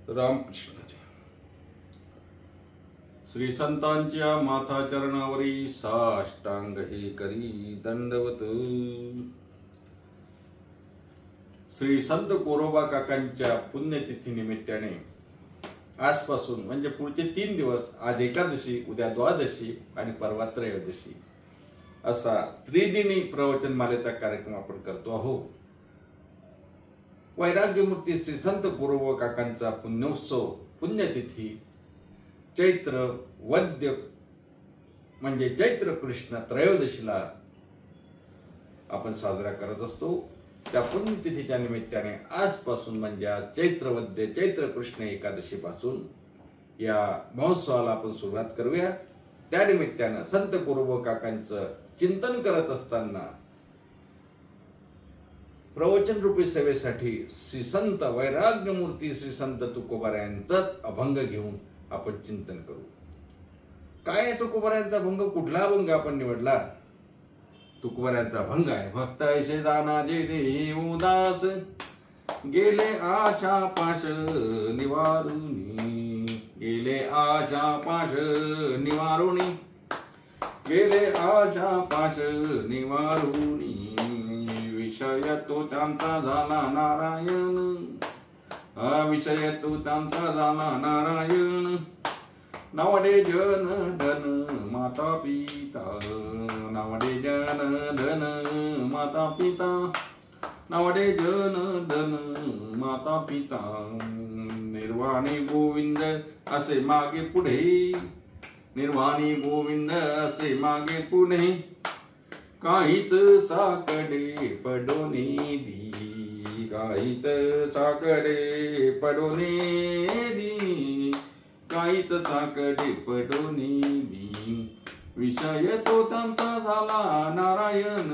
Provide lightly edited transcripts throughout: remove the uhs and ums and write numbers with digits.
रामकृष्ण श्री संतांच्या माथा चरणावरी साष्टांग हे करी दंडवत। श्री संत कोरोबा काकांच्या पुण्यतिथी निमित्ताने आजपासून म्हणजे पुढचे 3 दिवस, आज एकादशी, उद्या द्वादशी आणि परवा त्रयोदशी असा त्रिदिनी प्रवचनमालेचा कार्यक्रम आपण करतो आहोत। वैराग्यमूर्ती श्री संत कोरोबा काकांचा पुण्योत्सव, पुण्यतिथी चैत्र वद्य म्हणजे चैत्र कृष्ण त्रयोदशीला आपण साजरा करत असतो। त्या पुण्यतिथीच्या निमित्ताने आजपासून म्हणजे आज चैत्र वद्य चैत्र कृष्ण एकादशी पासून या महोत्सवाला आपण सुरुवात करूया। त्या निमित्ताने संत कोरोबा काकांचं चिंतन करत असताना प्रवचन रूपी सेवेसाठी श्री संत वैराग्यमूर्ती श्री संत तुकोबा यांचाच अभंग घेऊन आपण चिंतन करू। काय तुकोबारायांचा अभंग, कुठला अभंग आपण निवडला? तुकोबारायांचा अभंग आहे, भक्त ऐसे जाना जे देव उदास, गेले आशा पाश निवारुनी, गेले आशा पाश निवारुनी, गेले आशा पाश निवारुनी, विषय तो त्यांचा झाला नारायण, हा विषय तो त्यांचा झाला नारायण, नावडे जन धन माता पिता, नावडे जन धन माता पिता, नावडे जन धन माता पिता, निर्वाणी गोविंद असे मागे पुढे, निर्वाणी गोविंद असे मागे पुढे, काहीच साकडे पडोनी दी, काहीच साकडे पडोनी दी, काहीच साकडे पडोनी दी, विषय तो त्यांचा झाला नारायण,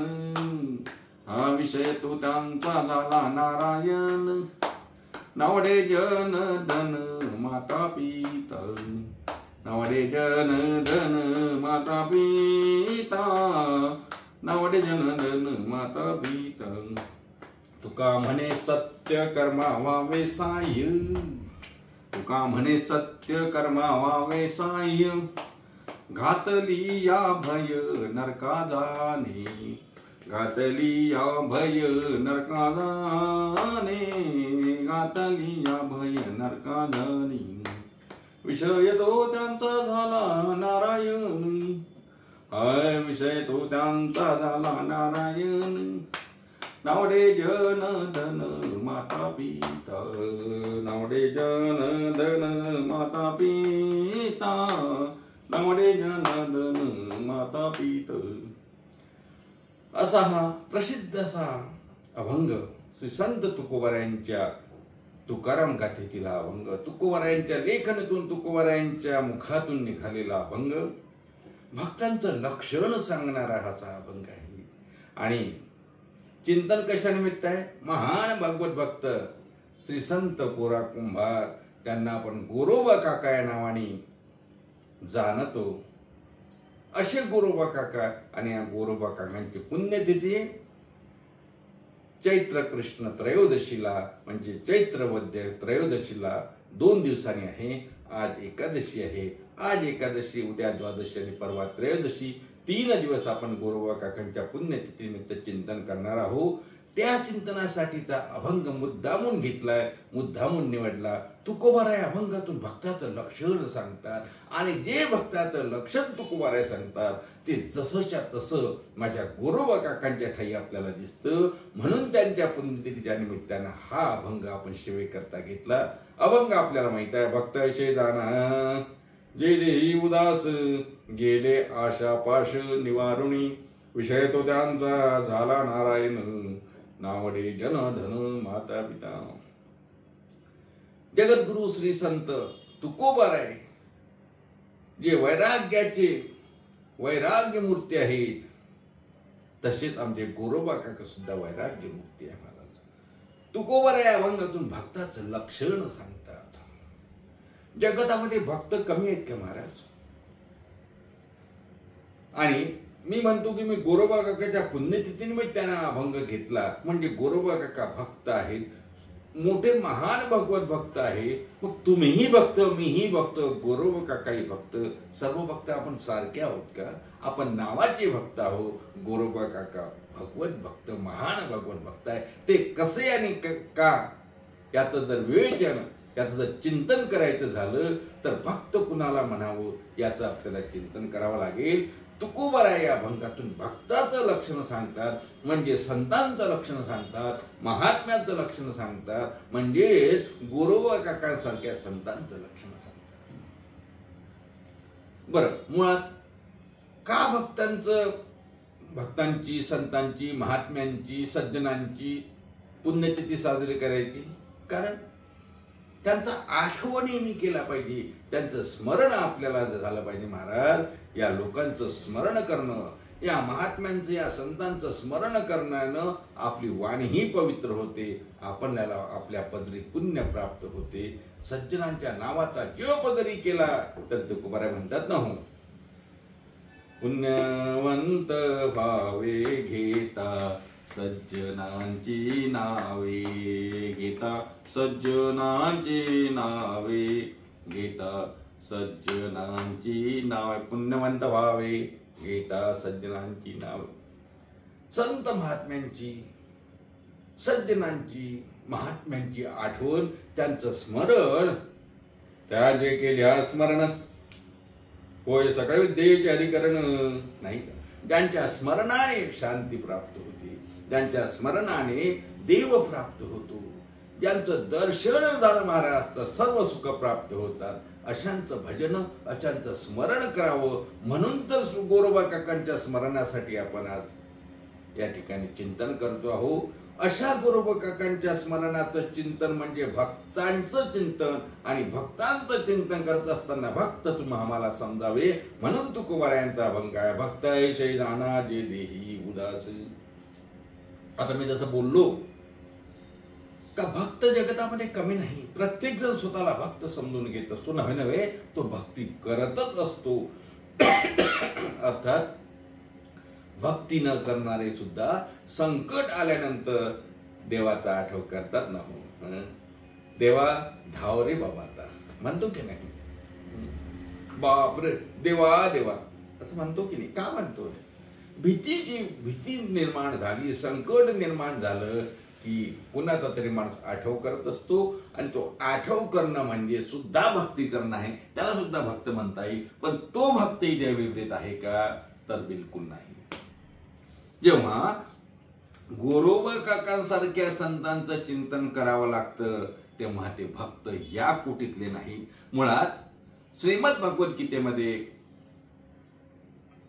हा विषय तो त्यांचा झाला नारायण, नावडे जन धन माता पिता, नावडे जन धन माता पिता, नावडे जन धन माता पिता, तुका म्हणे सत्य कर्मा व्हावे साह्य, तुका म्हणे सत्य कर्मा व्हावे साह्य, घातली या भय नरका जाणे, घातली या भय नरका जाणे, घातली या भय नरका जाणे, विषय तो त्यांचा झाला नारायण, हाय विषय तो त्यांचा झाला नारायण, नावडे जन धन माता पिता, नावडे जन धन माता पिता, नावडे जन धन माता पिता असा हा प्रसिद्ध असा अभंग श्री संत तुकोबारायांच्या तुकाराम गाथेतील अभंग, तुकोबारायांच्या लेखनातून तुकोबारायांच्या मुखातून निघालेला अभंग, भक्तांचं लक्षण सांगणारा हा अभंग आहे। आणि चिंतन कशा निमित्त आहे? महान भागवत भक्त श्री संत कोरा कुंभार, त्यांना आपण गोरोबा काका या नावाने जाणतो। असे गोरोबा काका आणि या गोरोबा काकांची पुण्यतिथी चैत्र कृष्ण त्रयोदशीला म्हणजे चैत्र वद्य त्रयोदशीला 2 दिवसांनी आहे। आज एकादशी आहे, आज एकादशी, उद्या द्वादशी आणि परवा त्रयोदशी, 3 दिवस आपण गोरोबा काकांच्या पुण्यतिथी निमित्त चिंतन करणार आहोत। त्या चिंतनासाठीचा अभंग मुद्दामून घेतलाय, मुद्दामून निवडला। तुकोबाराय अभंगातून भक्ताचं लक्षण सांगतात आणि जे भक्ताचं लक्षण तुकोबाराय सांगतात ते जसंच्या तसं माझ्या गोरोबा काकांच्या ठाई आपल्याला दिसतं। म्हणून त्यांच्या पुण्यतिथीच्या निमित्तानं हा अभंग आपण सेवेकरता घेतला। अभंग आपल्याला माहित आहे, भक्त ऐसे जाना जे देही उदास, गेले आशा पाश निवारुणी, विषय तो त्यांचा झाला नारायण, नावडे जन धन माता पिता। जगद्गुरु श्री संत तुकोबाराय जे वैराग्याचे वैराग्य मूर्ती आहेत, तसेच आमचे गोरोबा काका सुद्धा वैराग्य मूर्ती आहे महाराज। तुकोबाराय अभंगातून भक्ताचं लक्षण सांगतात। जगतामध्ये भक्त कमी आहेत का महाराज? आणि मी म्हणतो की मी गोरोबा काकाच्या पुण्यतिथीनिमित्ताने अभंग घेतला म्हणजे गोरोबा काका भक्त आहेत, मोठे महान भगवत भक्त आहे. मग तुम्हीही भक्त, मीही भक्त, गोरोबा काकाही भक्त, सर्व भक्त आपण सारखे आहोत का? आपण नावाचे भक्त आहोत. गोरोबा काका भगवत भक्त, महान भगवत भक्त आहे. ते कसे आणि का याचं जर वेळच्यानं याचं जर चिंतन करायचं झालं तर भक्त कुणाला म्हणावं याचं आपल्याला चिंतन करावं लागेल. तुकोबाराय या अभंगातून भक्ताचं लक्षण सांगतात, म्हणजे संतांचं लक्षण सांगतात, महात्म्याचं लक्षण सांगतात, म्हणजे गोरोबा काकांसारख्या संतांचं लक्षण सांगतात. बरं, मुळात का भक्तांची, संतांची, महात्म्यांची, सज्जनांची पुण्यतिथी साजरी करायची? कारण त्यांचा आठवण नेहमी केला पाहिजे, त्यांचं स्मरण आपल्याला झालं पाहिजे. महाराज, या लोकांचं स्मरण करणं, या महात्म्यांचं, या संतांचं स्मरण करण्यानं आपली वाणीही पवित्र होते, आपल्याला आपल्या पदरी पुण्य प्राप्त होते. सज्जनांच्या नावाचा जप जरी केला तर तुकोबाराय म्हणतात ना, हो, पुण्यवंत भावे घेता सज्जनांची नावे, घेता सज्जनांची नावे, घेता सज्जनांची नावे. पुण्यवंत व्हावे, घेता सज्जनांची नावे. संत महात्म्यांची, सज्जनांची, महात्म्यांची आठवण, त्यांचं स्मरण, त्या जे केल्या स्मरण होय सगळ्या विद्येचे अधिकरण, नाही का? ज्यांच्या स्मरणाने शांती प्राप्त होते, ज्यांच्या स्मरणाने देव प्राप्त होतो, ज्यांचं दर्शन झालं महाराज तर सर्व सुख प्राप्त होतात. अशांचं भजन, अशांचं स्मरण करावं. म्हणून तर गोरोबा काकांच्या स्मरणासाठी आपण आज या ठिकाणी चिंतन करतो आहोत. अशा गोरोबा काकांच्या स्मरणाचं चिंतन म्हणजे भक्तांचं चिंतन, आणि भक्तांचं चिंतन करत असताना भक्त तुम्ही आम्हाला समजावे म्हणून तुकोबारायांचा अभंग आहे. भक्त ऐशे जाना जे देही उदास. आता मी जसं बोललो का भक्त जगतामध्ये कमी नाही, प्रत्येक जण स्वतःला भक्त समजून घेत असतो, नव्हे तो भक्ती करतच असतो. अर्थात भक्ती न करणारे सुद्धा संकट आल्यानंतर देवाचा आठव करतात ना. हो, देवा धाव रे बाबा, आता म्हणतो की नाही, बापरे देवा देवा असं म्हणतो की नाही? का म्हणतो? भीती निर्माण झाली, संकट निर्माण झालं की कुणाचा तरी माणूस आठव करत असतो, आणि तो आठव करणं म्हणजे सुद्धा भक्ती करणं आहे, त्याला सुद्धा भक्त म्हणता येईल. पण तो भक्ती देवविपरीत आहे का? तर बिलकुल नाही. जेव्हा गोरोबा काकांसारख्या संतांचं चिंतन करावं लागतं तेव्हा ते भक्त या कोटीतले नाही. मुळात श्रीमद भगवद्गीतेमध्ये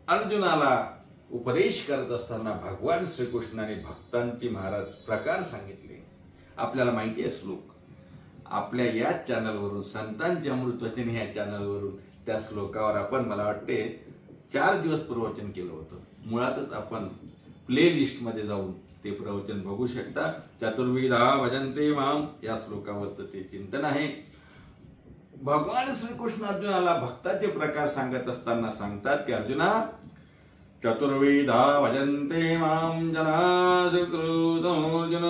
अर्जुनाला उपदेश करत असताना भगवान श्रीकृष्णाने भक्तांची महाराज प्रकार सांगितले. आपल्याला माहिती आहे श्लोक, आपल्या या चॅनलवरून, संतांचे अमृतवचन या चॅनलवरून त्या श्लोकावर आपण मला वाटते 4 दिवस प्रवचन केलं होतं. मुळातच आपण प्ले लिस्ट मध्ये जाऊन ते प्रवचन बघू शकता. चतुर्विधा भजन्ते माम या श्लोकावर ते चिंतन आहे. भगवान श्रीकृष्ण अर्जुनाला भक्ताचे प्रकार सांगत असताना सांगतात की अर्जुना, चतुर्विधा भजन्ते माम जना सुकृतोर्जुन,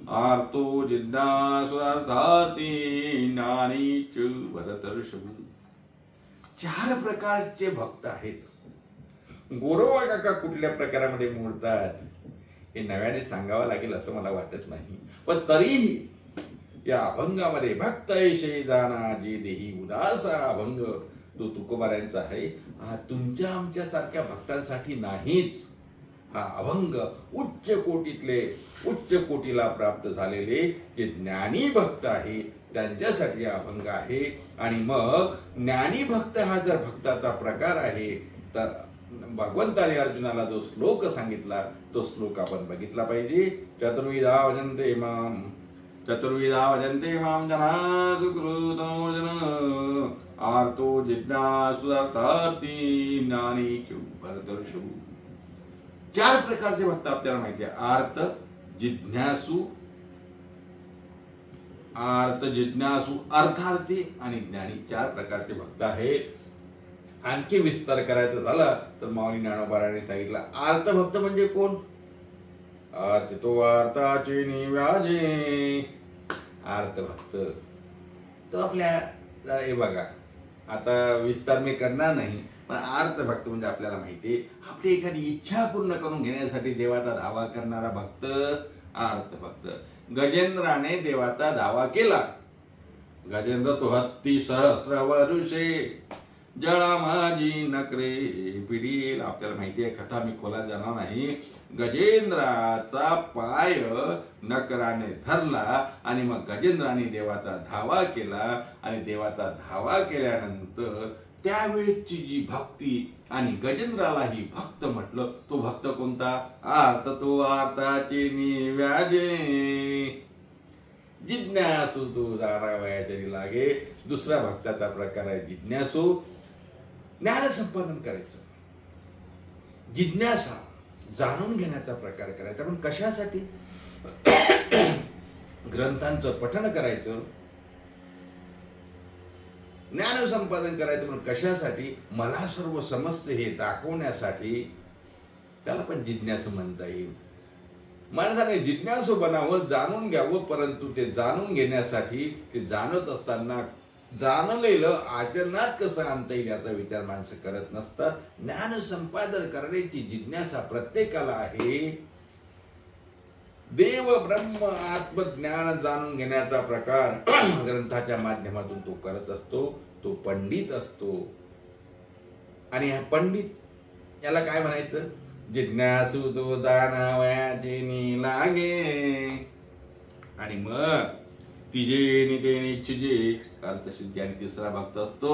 आर्तो जिज्ञासुरार्थार्थी ज्ञानी च भरतर्षभ. 4 प्रकारचे भक्त आहेत. गोरोबा काका कुठल्या प्रकारामध्ये मोडतात हे नव्याने सांगावं लागेल असं मला वाटत नाही. पण तरीही या अभंगामध्ये भक्त ऐशे जाना जे देही उदासा अभंग तो तुकोबारायांचा आहे. हा तुमच्या आमच्या सारख्या भक्तांसाठी नाहीच. हा अभंग उच्च कोटीतले, उच्च कोटीला प्राप्त झालेले जे ज्ञानी भक्त आहे त्यांच्यासाठी हा अभंग आहे. आणि मग ज्ञानी भक्त हा जर भक्ताचा प्रकार आहे तर भगवंताने अर्जुनाला जो श्लोक सांगितला तो श्लोक आपण बघितला पाहिजे. चतुर्विधा भजन्ते माम, चतुर्विधा भजन्ते माम जना सुकृतोर्जुन, आर्तो जिज्ञासुरार्थी ज्ञानी च भरतर्षभ. 4 प्रकारचे भक्त आपल्याला माहिती आहे. आर्त, जिज्ञासू, अर्थार्थी आणि ज्ञानी 4 प्रकारचे भक्त आहेत. आणखी विस्तार करायचा झाला तर माऊली ज्ञानोबाराने सांगितलं आर्त भक्त म्हणजे कोण? तो अर्थाचे निव्याजे आर्त भक्त तो आपल्या हे बघा, आता विस्तार मी करणार नाही, पण आर्त भक्त म्हणजे आपल्याला माहिती आहे आपली एखादी इच्छा पूर्ण करून घेण्यासाठी देवाचा धावा करणारा भक्त आर्त भक्त. गजेंद्राने देवाचा धावा केला. गजेंद्र तो हत्ती सहस्र वरुषे जळा माझी नकरे पिढील. आपल्याला माहिती आहे, कथा मी खोलात जाणार नाही. गजेंद्राचा पाय नकराने धरला आणि मग गजेंद्राने देवाचा धावा केला. आणि देवाचा धावा केल्यानंतर त्यावेळेची जी भक्ती आणि गजेंद्रालाही भक्त म्हटलं. तो भक्त कोणता? आर्त तो आर्ताचे निव्याजे जिज्ञासू तो जाणावयाचे लागे. दुसरा भक्ताचा प्रकार आहे जिज्ञासू. ज्ञान संपादन करायचं, जिज्ञासा जाणून घेण्याचा प्रकार करायचा. पण कशासाठी? ग्रंथांचं पठण करायचं, ज्ञान संपादन करायचं. पण कशासाठी? मला सर्व समजते हे दाखवण्यासाठी. त्याला पण जिज्ञासू म्हणता येईल. माणसाने जिज्ञासू बनावं, जाणून घ्यावं. परंतु ते जाणून घेण्यासाठी ते जाणत असताना जाणलेलं आचरणात कसं आणता येईल याचा विचार माणसं करत नसतात. ज्ञान संपादन करण्याची जिज्ञासा प्रत्येकाला आहे. देव ब्रह्म आत्मज्ञान जाणून घेण्याचा प्रकार ग्रंथाच्या माध्यमातून तो करत असतो. तो पंडित असतो. आणि हा पंडित याला काय म्हणायचं? जिज्ञासू तो जाणावयाचे लागे. आणि मग तिजे निते निच्छिजे अर्थसिद्धी. आणि तिसरा भक्त असतो,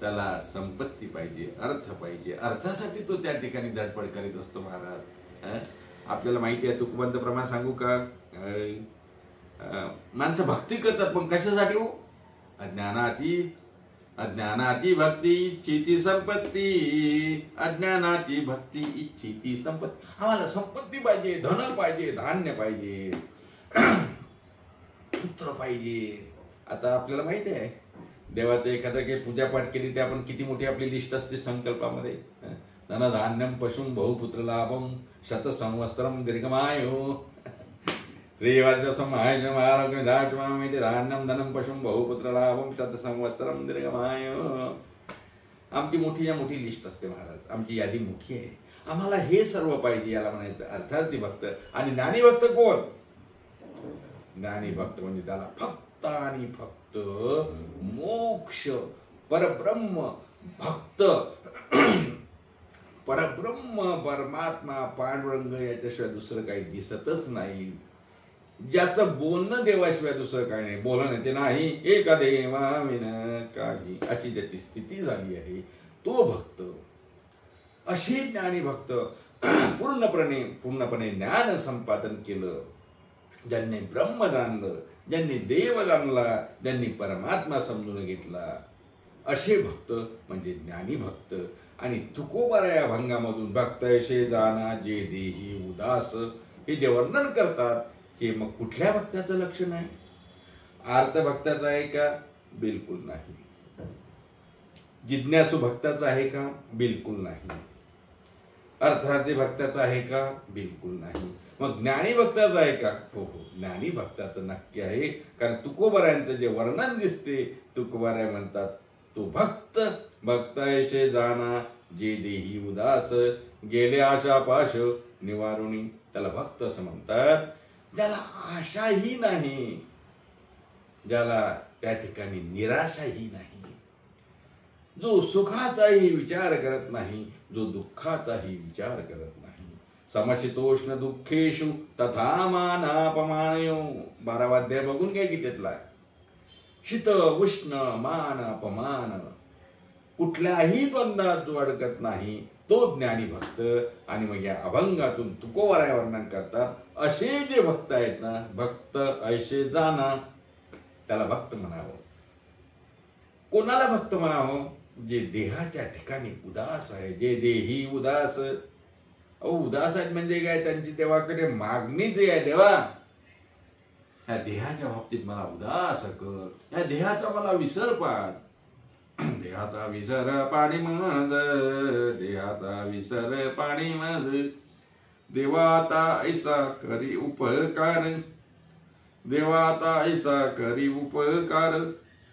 त्याला संपत्ती पाहिजे, अर्थ पाहिजे. अर्थासाठी तो त्या ठिकाणी धडपड करीत असतो. महाराज आपल्याला माहिती आहे, तुकोबांचं प्रमाण सांगू का? माणसं भक्ती करतात पण कशासाठी हो? अज्ञानाची भक्ती इच्छिती संपत्ती. अज्ञानाची भक्ती इच्छिती संपत्ती. आम्हाला संपत्ती पाहिजे, धन पाहिजे, धान्य पाहिजे, पुत्र पाहिजे. आता आपल्याला माहिती आहे, देवाचं एखादं काही पूजापाठ केली ते आपण किती मोठी आपली लिस्ट असते संकल्पामध्ये. धन धान्यम पशुम बहुपुत्र लाभम शत संवत्सरम दीर्घमायु श्रीवर्षसमारोग्य धान्यम धनम पशुम बहुपुत्र लाभम शत संवत्सरम दीर्घमायु. आमची मोठी लिस्ट असते महाराज. आमची यादी मोठी आहे. आम्हाला हे सर्व पाहिजे. याला म्हणायचं अर्थार्थी भक्त. आणि ज्ञानी भक्त कोण? ज्ञानी भक्त म्हणजे त्याला फक्त आणि फक्त मोक्ष, परब्रह्म भक्त, परब्रह्म परमात्मा पांडुरंग याच्याशिवाय दुसरं काही दिसतच नाही. ज्याचं बोलणं देवाशिवाय दुसरं काही नाही. बोलणं ते नाही एका देवा विन काही, अशी ज्याची स्थिती झाली आहे तो भक्त. असे ज्ञानी भक्त पूर्णपणे ज्ञान संपादन केलं. ज्यांनी ब्रह्म जाणलं, ज्यांनी देव जाणला, ज्यांनी परमात्मा समजून घेतला, असे भक्त म्हणजे ज्ञानी भक्त. आणि तुकोबारा या भंगामधून भक्त ऐसे जाना जे देही उदास हे जे वर्णन करतात, हे मग कुठल्या भक्ताचं लक्षण आहे? आर्त भक्ताचं आहे का? बिलकुल नाही. जिज्ञासू भक्ताचं आहे का? बिलकुल नाही. अर्थार्थी भक्ताचं आहे का? बिलकुल नाही. मग ज्ञानी भक्ताचं आहे का? हो, ज्ञानी भक्ताचं नक्की आहे. कारण तुकोबारायांचं जे वर्णन दिसते, तुकोबाराय म्हणतात तो भक्त ऐसे जाना जे देही उदास गेले आशा पाश निवारुणी. त्याला भक्त असं म्हणतात ज्याला आशाही नाही, ज्याला त्या ठिकाणी निराशाही नाही, जो सुखाचाही विचार करत नाही, जो दुःखाचाही विचार करत नाही. समशीतोष्ण दुःखेषु तथा मानापमानयो. 12वा अध्याय बघून घ्या की त्यातला. शीत उष्ण मान अपमान कुठल्याही द्वंद्वात जो अडकत नाही तो ज्ञानी भक्त. आणि मग या अभंगातून तुकोबाराय वर्णन करतात असे जे भक्त आहेत ना, भक्त ऐसे जाना, त्याला भक्त म्हणावं. कोणाला भक्त म्हणावं? जे देहाच्या ठिकाणी उदास आहे, जे देही उदास. उदास आहेत म्हणजे काय? त्यांची देवाकडे मागणीच आहे, देवा ह्या देहाच्या बाबतीत मला उदास कर, ह्या देहाचा मला विसर पाड. देहाचा विसर पाणी माझ, देहाचा विसर पाणी माझ, देवाता ऐसा करी उपकार, देवा आता ऐसा करी उपकार,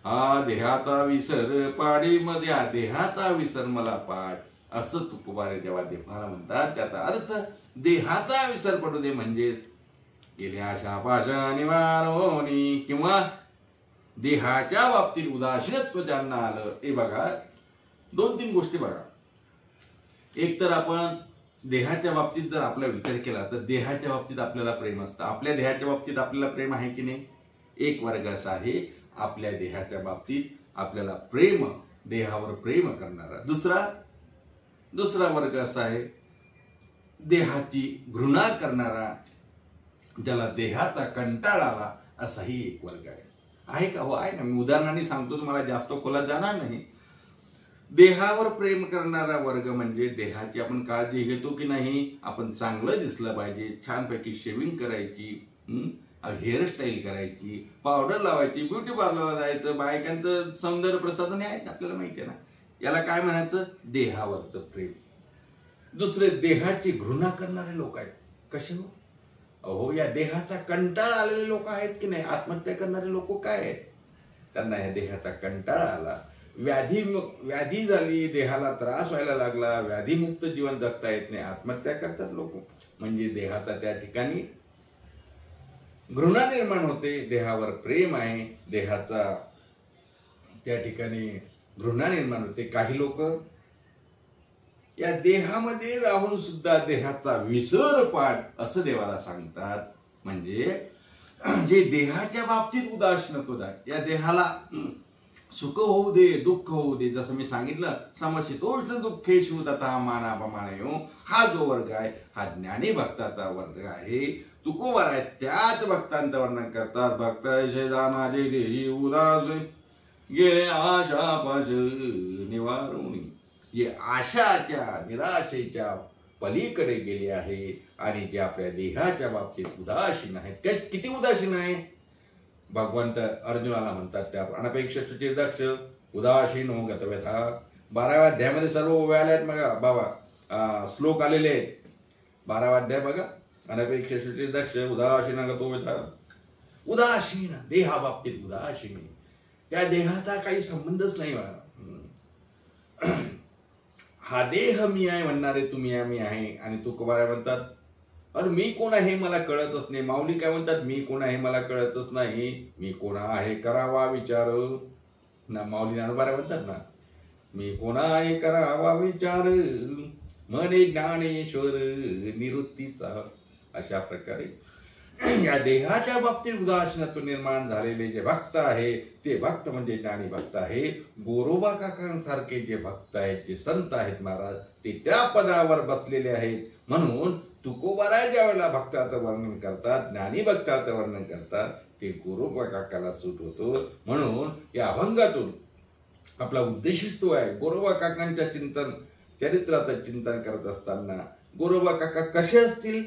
हा देहाचा विसर पाडी मध्ये, हा देहाचा विसर मला पाड, असं तुकोबारे जेव्हा देवाला म्हणतात त्याचा अर्थ देहाचा विसर पडू दे, म्हणजेच गेल्या शापाशा निवारोनी, किंवा देहाच्या बाबतीत उदासीनत्व ज्यांना आलं. हे बघा, 2-3 गोष्टी बघा. एक तर आपण देहाच्या बाबतीत जर आपला विचार केला तर देहाच्या बाबतीत आपल्याला प्रेम असतं. आपल्या देहाच्या बाबतीत आपल्याला प्रेम आहे की नाही? एक वर्ग असा आहे आपल्या देहाच्या बाबतीत आपल्याला प्रेम, देहावर प्रेम करणारा. दुसरा वर्ग असा आहे देहाची घृणा करणारा, ज्याला देहाचा कंटाळा आला, असाही एक वर्ग आहे का? हो, आहे ना. मी उदाहरणाने सांगतो, तुम्हाला जास्त खोलात जाणार नाही. देहावर प्रेम करणारा वर्ग म्हणजे देहाची आपण काळजी घेतो की नाही, आपण चांगलं दिसलं पाहिजे, छानपैकी शेविंग करायची, हेअरस्टाईल करायची, पावडर लावायची, ब्युटी पार्लरला जायचं, बायकांचं सौंदर्य प्रसाधन आहे आपल्याला माहिती आहे ना. याला काय म्हणायचं? देहावरचं प्रेम. दुसरे देहाची घृणा करणारे लोक आहेत. कसे हो? अहो, या देहाचा कंटाळा आलेले लोक आहेत की नाही. आत्महत्या करणारे लोक काय आहेत? त्यांना या देहाचा कंटाळा आला, व्याधी झाली, देहाला त्रास व्हायला लागला, व्याधीमुक्त जीवन जगता येत नाही, आत्महत्या करतात लोक. म्हणजे देहाचा त्या ठिकाणी घृणा निर्माण होते. देहावर प्रेम आहे, देहाचा त्या ठिकाणी घृणा निर्माण होते. काही लोक या देहामध्ये राहून सुद्धा देहाचा विसर पाड, असं देवाला सांगतात. म्हणजे जे देहाच्या बाबतीत उदासीनत्व आहे, या देहाला सुख होऊ दे, दुःख होऊ दे, जसं मी सांगितलं, समशीतोष्ण दुःखेषु तथा मानापमानयो, हा जो वर्ग आहे हा ज्ञानी भक्ताचा वर्ग आहे. तुकोबार आहे त्याच भक्तांचं वर्णन करतात. भक्त शेजानाचे देही उदास, गेले आशा पाश निवारुणी, जे आशाच्या निराशेच्या पलीकडे गेले आहे आणि जे आपल्या देहाच्या बाबतीत उदासीन आहेत. किती उदासीन आहे? भगवंत अर्जुनाला म्हणतात त्या अनपेक्ष सुचिर्दक्ष उदासीन हो गतव्यथा. 12व्या अध्यायामध्ये सर्व ओव्या आल्या आहेत. बघा बाबा, श्लोक आलेले आहेत. 12वा अध्याय बघा. अनपेक्ष सुचिर्दक्ष उदासीन गतो व्यथा. उदासीन, देहाबाबतीत उदासीन, त्या देहाचा काही संबंधच नाही. हा देह मी आहे म्हणणारे तुम्ही आहे, मी आहे. आणि तुकोबार म्हणतात, अरे मी कोण आहे मला कळतच नाही. माऊली काय म्हणतात, मी कोण आहे मला कळतच नाही, मी कोण आहे करावा विचार ना. माऊली ज्ञानोबा म्हणतात ना, मी कोण आहे करावा विचार, मने ज्ञानेश्वर निवृत्तीचा. अशा प्रकारे या देहाच्या बाबतीत उदासीनत्व निर्माण झालेले जे भक्त आहे ते भक्त म्हणजे ज्ञानी भक्त आहे. गोरोबा काकांसारखे जे भक्त आहेत, जे संत आहेत महाराज, ते त्या पदावर बसलेले आहेत. म्हणून तुकोबाराय ज्या वेळेला भक्ताचं वर्णन करतात, ज्ञानी भक्ताचं वर्णन करतात, ते गोरोबा काकाला सूट होतो. म्हणून या अभंगातून आपला उद्देशित तो आहे. गोरोबा काकांच्या चरित्राचं चिंतन करत असताना गोरोबा काका कसे असतील?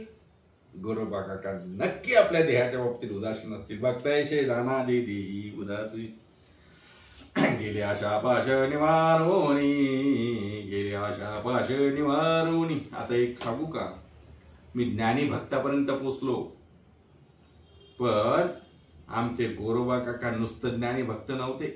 गोरोबा काका नक्की आपल्या देहाच्या बाबतीत उदासीन असतील. भक्तायशे जाना जे देही उदासी, गेले आशा पाश निवारोनी, गेले आशा पाश निवारोनी. आता एक सांगू का, मी ज्ञानी भक्तापर्यंत पोचलो, पण आमचे गोरोबा काका नुसतं ज्ञानी भक्त नव्हते.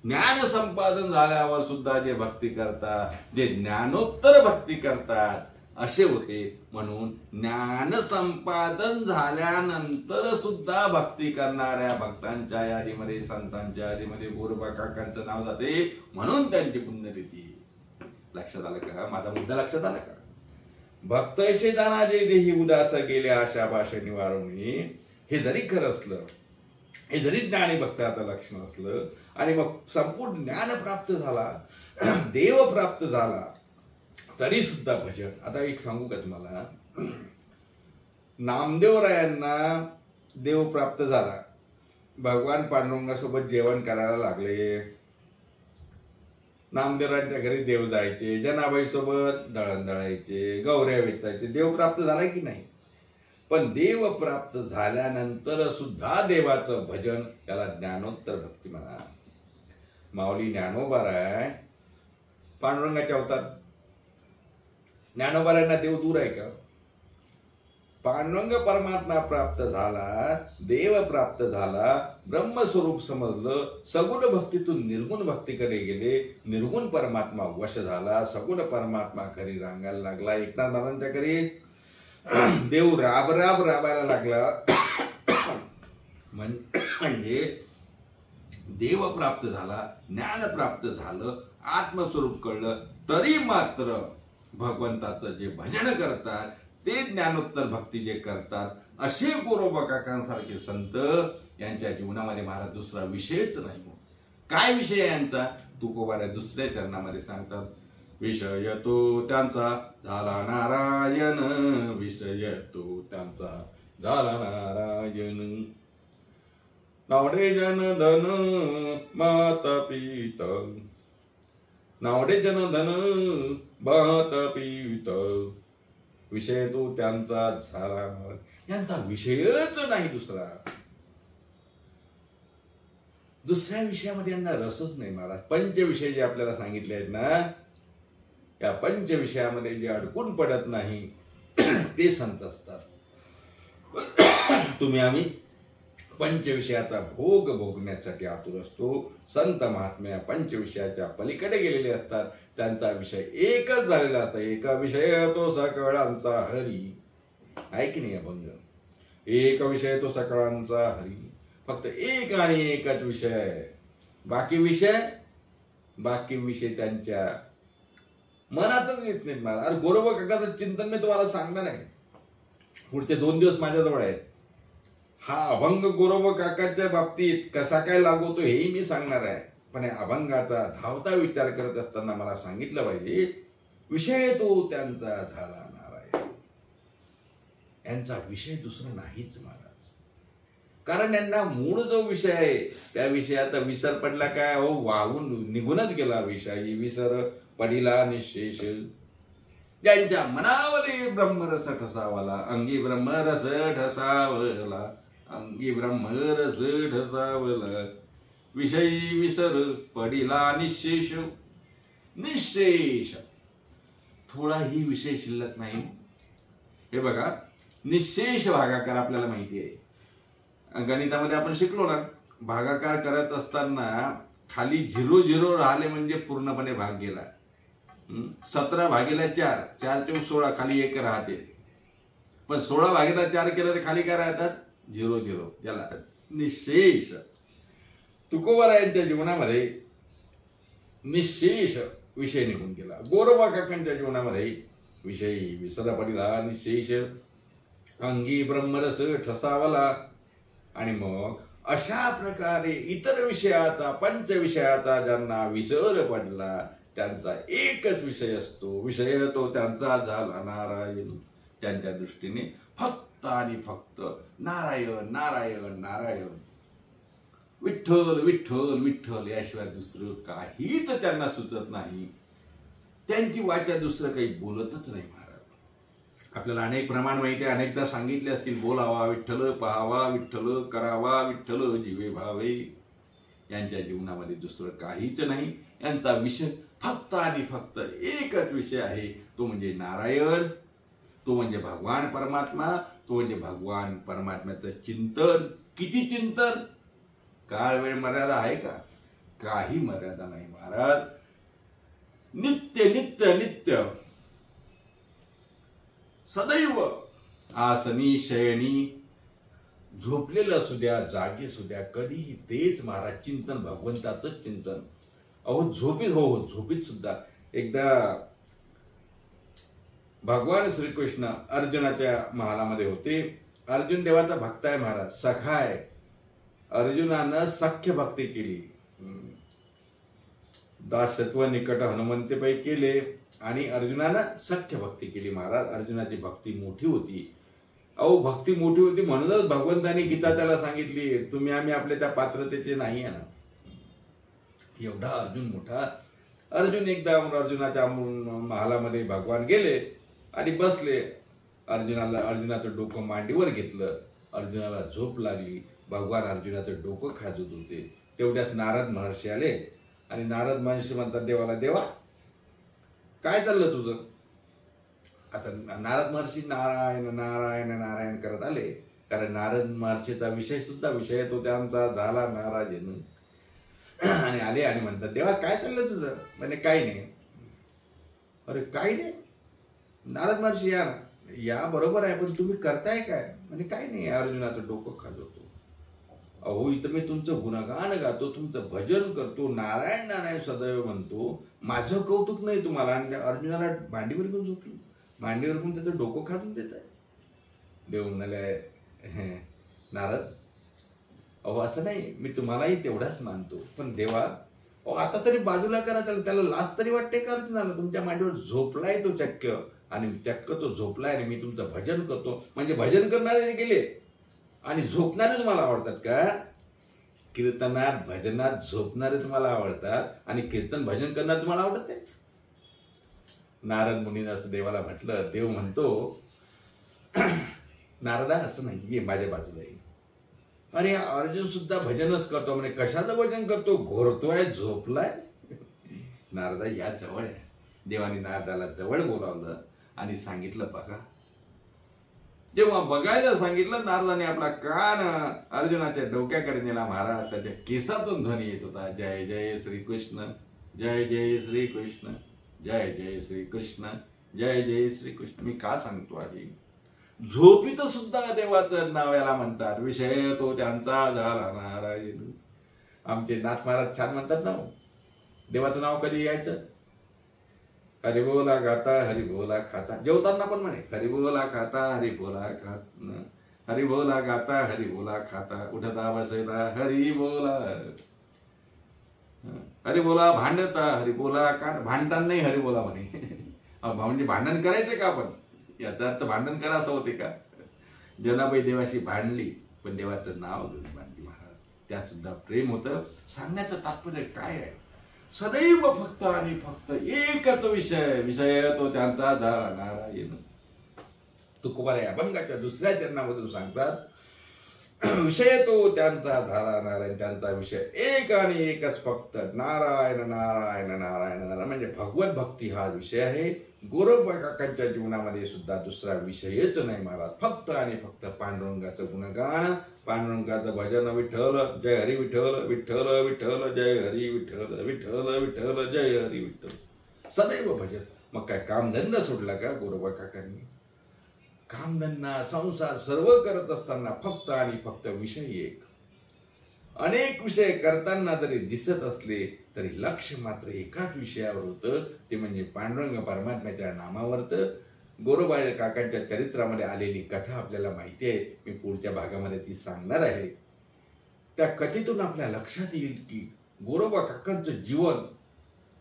ज्ञान संपादन झाल्यावर सुद्धा जे भक्ती करतात, जे ज्ञानोत्तर भक्ती करतात, असे होते. म्हणून ज्ञान संपादन झाल्यानंतर सुद्धा भक्ती करणाऱ्या भक्तांच्या यादीमध्ये, संतांच्या यादीमध्ये गोरोबा काकांचं नाव जाते. म्हणून त्यांची पुण्यतिथी. लक्षात आलं का? माझा मुद्दा लक्षात आला का? भक्तैसे जाना जे देही उदास, गेले आशा पाश निवारोनी. हे जरी खरं असलं, हे जरी ज्ञानी भक्ताचं लक्षण असलं, आणि मग संपूर्ण ज्ञान प्राप्त झाला, देव प्राप्त झाला, तरी सुद्धा भजन. आता एक सांगू का तुम्हाला, नामदेवरायांना देव प्राप्त झाला, भगवान पांडुरंगासोबत जेवण करायला लागले. नामदेवरायांच्या घरी देव जायचे, जनाबाई सोबत दळण दळायचे, गौऱ्या वेचायचे. देव प्राप्त झाला की नाही? पण देव प्राप्त झाल्यानंतर सुद्धा देवाचं भजन, त्याला ज्ञानोत्तर भक्ती म्हणा. माऊली ज्ञानोबाराय पांडुरंगाच्या अवतार. ज्ञानोबारायांना देव दूर आहे का? पांडुरंग परमात्मा प्राप्त झाला, देव प्राप्त झाला, ब्रह्मस्वरूप समजलं, सगुण भक्तीतून निर्गुण भक्तीकडे गेले, निर्गुण परमात्मा वश झाला, सगुण परमात्मा घरी रांगायला लागला. एकनाथ दादांच्या घरी देव राब राब राबायला लागला. म्हणजे देव प्राप्त झाला, ज्ञान प्राप्त झालं, आत्मस्वरूप कळलं, तरी मात्र भगवंताचं जे भजन करतात, ते ज्ञानोत्तर भक्ती जे करतात, असे गोरोबा काकांसारखे संत यांच्या जीवनामध्ये महाराज दुसरा विषयच नाही. काय विषय आहे यांचा? तुकोबाऱ्या दुसऱ्या चरणामध्ये सांगतात, विषय तो त्यांचा झाला नारायण, विषय तो त्यांचा झाला नारायण. नावडे जन धन माता पित, नावडे जन धन माता पित, विषय तो त्यांचा झाला. यांचा विषयच नाही दुसरा. दुसऱ्या विषयामध्ये यांना रसच नाही महाराज. पंचविषय जे आपल्याला सांगितले आहेत ना, या पंचविषयामध्ये जे अडकून पडत नाही ते संत असतात. तुम्ही आम्ही पंचविषयाचा भोग भोगण्यासाठी आतुर असतो. संत महात्म्या पंचविषयाच्या पलीकडे गेलेले असतात. त्यांचा विषय एकच झालेला असता. एका विषय तो सकळांचा हरी. आहे की नाही अभंग? एक विषय तो सकळांचा हरी. फक्त एक आणि एकच विषय. बाकी विषय त्यांच्या मनातच येत नाहीत महाराज. गोरोबा काकाचं चिंतन मी तुम्हाला सांगणार आहे. पुढचे 2 दिवस माझ्याजवळ आहेत. हा अभंग गोरोबा काकाच्या बाबतीत कसा काय लागू होतो हेही मी सांगणार आहे. पण या अभंगाचा धावता विचार करत असताना मला सांगितलं पाहिजे, विषय तो त्यांचा झाला नारायण. यांचा विषय दुसरा नाहीच महाराज. कारण यांना मूळ जो विषय आहे त्या विषयाचा विसर पडला काय हो, वाहून निघूनच गेला विषय. विसर पडिला निशेष. ज्यांच्या मनामध्ये ब्रह्मरस ठसावला, अंगी ब्रह्मरस ठसावला, अंगी ब्रह्मरस ठसावला, विषयी विसर पडिला निशेष. निशेष थोडाही विषय शिल्लक नाही. हे बघा, निशेष भागाकार आपल्याला माहिती आहे. गणितामध्ये आपण शिकलो ना, भागाकार करत असताना खाली 0 0 राहिले म्हणजे पूर्णपणे भाग गेला. 17 भागीला 4, 4 × 16, खाली 1 राहते. पण 16 भागीला 4 केलं तर खाली काय राहतात? 0 0. याला निशेष. तुकोबारायांच्या जीवनामध्ये निशेष विषय निघून गेला. गोरोबा काकांच्या जीवनामध्ये विषयी विसर पडिला निशेष, अंगी ब्रह्मरस ठसावला. आणि मग अशा प्रकारे इतर विषयाचा, पंचविषयाचा ज्यांना विसर पडला त्यांचा एकच विषय असतो. विषय तो त्यांचा झाला नारायण. त्यांच्या दृष्टीने फक्त आणि फक्त नारायण नारायण नारायण, विठ्ठल विठ्ठल विठ्ठल याशिवाय दुसरं काहीच त्यांना सुचत नाही. त्यांची वाचा दुसरं काही बोलतच नाही महाराज. आपल्याला अनेक प्रमाण माहिती आहे, अनेकदा सांगितले असतील, बोलावा विठ्ठल, पाहावा विठ्ठल, करावा विठ्ठल, जीवे भावे. यांच्या जीवनामध्ये दुसरं काहीच नाही. यांचा विषय फक्त आणि फक्त एकच विषय आहे, तो म्हणजे नारायण, तो म्हणजे भगवान परमात्मा, तो म्हणजे भगवान परमात्म्याचं चिंतन. किती चिंतन? काळ वेळ मर्यादा आहे का? काही मर्यादा नाही महाराज. नित्य नित्य नित्य सदैव आसनी शयनी, झोपलेलं असू द्या जागे असू द्या, कधीही तेच महाराज चिंतन, भगवंताचं चिंतन. अहो झोपीत, हो झोपीत सुद्धा. एकदा भगवान श्रीकृष्ण अर्जुनाच्या महालामध्ये होते. अर्जुन देवाचा भक्त आहे महाराज, सखा आहे. अर्जुनानं सख्य भक्ती केली. दासत्व निकट हनुमंतेपै केले आणि अर्जुनानं सख्य भक्ती केली महाराज. अर्जुनाची भक्ती मोठी होती. अहो भक्ती मोठी होती म्हणूनच भगवंतानी गीता त्याला सांगितली, तुम्ही आम्ही आपल्या त्या पात्रतेचे नाही आहे ना. एवढा अर्जुन मोठा. अर्जुन एकदा अर्जुनाच्या महालामध्ये भगवान गेले आणि बसले. अर्जुनाचं डोकं मांडीवर घेतलं. अर्जुनाला झोप लागली. भगवान अर्जुनाचं डोकं खाजत होते. तेवढ्यात नारद महर्षी आले आणि नारद महर्षी म्हणतात देवाला, देवा काय चाललं तुझं? आता नारद महर्षी नारायण नारायण नारायण करत आले, कारण नारद महर्षीचा विषय सुद्धा विषय तो त्यांचा झाला नारायण. आणि आले आणि म्हणतात, देवा काय चाललं तुझं? म्हणजे काही नाही. अरे काही नाही, नारद महर्षी या ना. या बरोबर आहे, पण तुम्ही करताय काय? म्हणजे काही नाही, अर्जुनाचं डोकं खाजवतो. अहो इथं मी तुमचं गुणगान गातो, तुमचं भजन करतो, नारायण नारायण सदैव म्हणतो, माझं कौतुक नाही तुम्हाला. आणि अर्जुनाला मांडीवर घेऊन झोपली, मांडीवर घेऊन त्याचं डोकं खाजून देत आहे. देव म्हणाले, नारद अहो असं नाही, मी तुम्हालाही तेवढाच मानतो, पण देवा अहो आता तरी बाजूला करा त्याला लाज तरी वाटते का? अर्जुनाला तुमच्या मांडीवर झोपलाय तो चक्क, आणि चक्क तो झोपलाय आणि मी तुमचं भजन करतो. म्हणजे भजन करणारे गेले आणि झोपणारे तुम्हाला आवडतात का? कीर्तनात भजनात झोपणारे तुम्हाला आवडतात आणि कीर्तन भजन करणारे तुम्हाला आवडत नाही? नारद मुनीने असं देवाला म्हटलं. देव म्हणतो, नारदा असं नाही, ये माझ्या बाजूला ये. अरे अर्जुन सुद्धा भजनच करतो. म्हणजे कशाचं भजन करतो? घोरतोय, झोपलाय. नारदा या जवळ आहे. देवाने नारदाला जवळ बोलावलं आणि सांगितलं, बघा. जेव्हा बघायला सांगितलं, नारदाने आपला कान अर्जुनाच्या डोक्याकडे नेला. महाराज त्याच्या केसातून ध्वनी येत होता, जय जय श्रीकृष्ण, जय जय श्रीकृष्ण, जय जय श्रीकृष्ण, जय जय श्रीकृष्ण. मी का सांगतो आहे? झोपीत सुद्धा देवाचं नाव याला म्हणतात. विषय तो त्यांचा झाला नारायण. आमचे नाथ महाराज छान म्हणतात ना, देवाचं नाव कधी यायचं? हरिबोला गाता हरिबोला खाता. जेवताना पण म्हणे, हरिबोला खाता हरिबोला खाता, हरिबोला गाता हरिबोला खाता, उठता बसता हरिबोला, हरिबोला भांडता हरिबोला का. भांडण नाही हरिबोला म्हणे. म्हणजे भांडण करायचे का आपण? याचा अर्थ भांडण करायचं होते का? जनाबाई देवाशी भांडली, पण देवाचं नाव घेऊन भांडली महाराज. त्यात सुद्धा प्रेम होतं. सांगण्याचं तात्पर्य काय आहे? सदैव फक्त आणि फक्त एकच विषय, विषय तो त्यांचा झाला नारायण. तुकोबाराय अभंगाच्या दुसऱ्या चरणामधून सांगतात, विषय तो त्यांचा झाला नारायण. त्यांचा विषय एक आणि एकच फक्त नारायण नारायण नारायण नारायण. म्हणजे भगवत भक्ती हा विषय आहे. गोरोबा काकांच्या जीवनामध्ये सुद्धा दुसरा विषयच नाही महाराज. फक्त आणि फक्त पांडुरंगाचं गुणगान, पांडुरंगाचं भजन. विठ्ठल जय हरी विठ्ठल, विठ्ठल विठ्ठल जय हरी विठ्ठल, विठ्ठल विठ्ठल जय हरी विठ्ठल. सदैव भजन. मग काय कामधंदा सोडला का गोरोबा काकांनी? कामधंदा संसार सर्व करत असताना फक्त आणि फक्त विषय एक. अनेक विषय करताना जरी दिसत असले तरी लक्ष मात्र एकाच विषयावर होतं, ते म्हणजे पांडुरंग परमात्म्याच्या नामावर. तर गोरोबा काकांच्या चरित्रामध्ये आलेली कथा आपल्याला माहिती आहे. मी पुढच्या भागामध्ये ती सांगणार आहे. त्या कथेतून आपल्या लक्षात येईल की गोरोबा काकांचं जीवन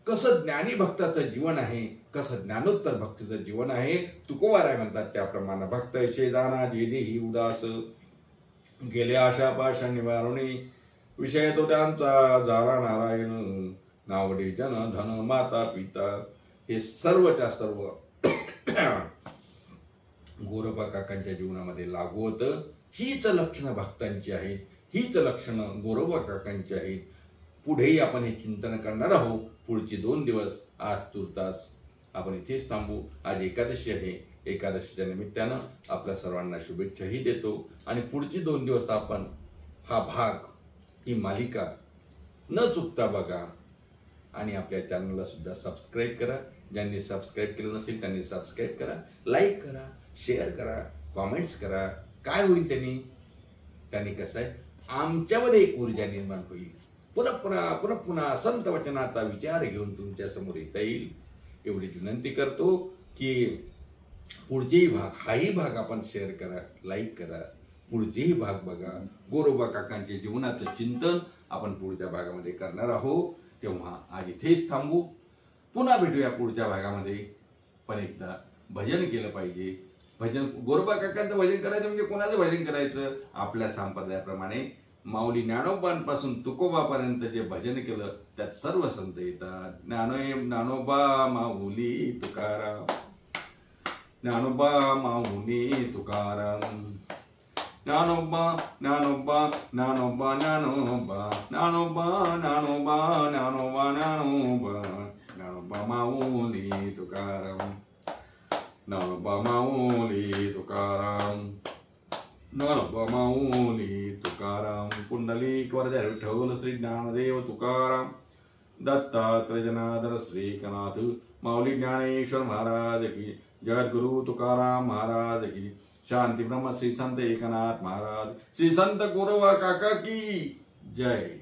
कसं ज्ञानी भक्ताचं जीवन आहे, कसं ज्ञानोत्तर भक्तीचं जीवन आहे. तुकोबाराय म्हणतात त्याप्रमाणे, भक्त शेजाना जेदेही उदास, गेले आशा पाशा निवारणी, विषय तो त्यांचा झाला नारायण, नावडे जन धन माता पिता. हे सर्वच्या सर्व गोरोबा काकांच्या जीवनामध्ये लागू होतं. हीच लक्षणं भक्तांची आहेत, हीच लक्षणं गोरोबा काकांची आहेत. पुढेही आपण हे चिंतन करणार आहोत. पुढचे 2 दिवस, आज तुर्तास आपण इथेच थांबू. आज एकादशी आहे. एकादशीच्या निमित्तानं आपल्या सर्वांना शुभेच्छाही देतो. आणि पुढचे 2 दिवस आपण हा भाग, ही मालिका न चुकता बघा. आणि आपल्या चॅनलला सुद्धा सबस्क्राईब करा. ज्यांनी सबस्क्राईब केलं नसेल त्यांनी सबस्क्राईब करा, लाईक करा, शेअर करा, कॉमेंट्स करा. काय होईल त्यांनी कसं आहे, आमच्यामध्ये एक ऊर्जा निर्माण होईल. पुन्हा संत वचनाचा विचार घेऊन तुमच्या समोर येता येईल. एवढी विनंती करतो की पुढचेही भाग, हाही भाग आपण शेअर करा, लाईक करा. पुढचेही भाग बघा. गोरोबा काकांचे जीवनाचं चिंतन आपण पुढच्या भागामध्ये करणार आहोत. तेव्हा आज इथेच थांबू. पुन्हा भेटूया पुढच्या भागामध्ये. पण एकदा भजन केलं पाहिजे. भजन, गोरोबा काकांचं भजन करायचं म्हणजे कोणाचं भजन करायचं? आपल्या संप्रदायाप्रमाणे माऊली ज्ञानोबांपासून तुकोबापर्यंत जे भजन केलं त्यात सर्व संत येतात. ज्ञानोबा माऊली तुकाराम, ज्ञानोबा माऊली तुकाराम, ज्ञानोबा ज्ञानोबा ज्ञानोबा ज्ञानोबा ज्ञानोबा ज्ञानोबा ज्ञानोबा ज्ञानोबा ज्ञानोबा माऊली तुकाराम. ज्ञानोबा माऊली तुकाराम, ज्ञानोबा माऊली तुकाराम. पुंडलिक वरद विठ्ठल श्री ज्ञानदेव तुकाराम, दत्तात्रय जनार्दन श्री एकनाथ माऊली ज्ञानेश्वर महाराज की, जगद्गुरु तुकाराम महाराज की, शांति ब्रह्म श्री संत एकनाथ महाराज, श्री संत गोरवा काका की जय.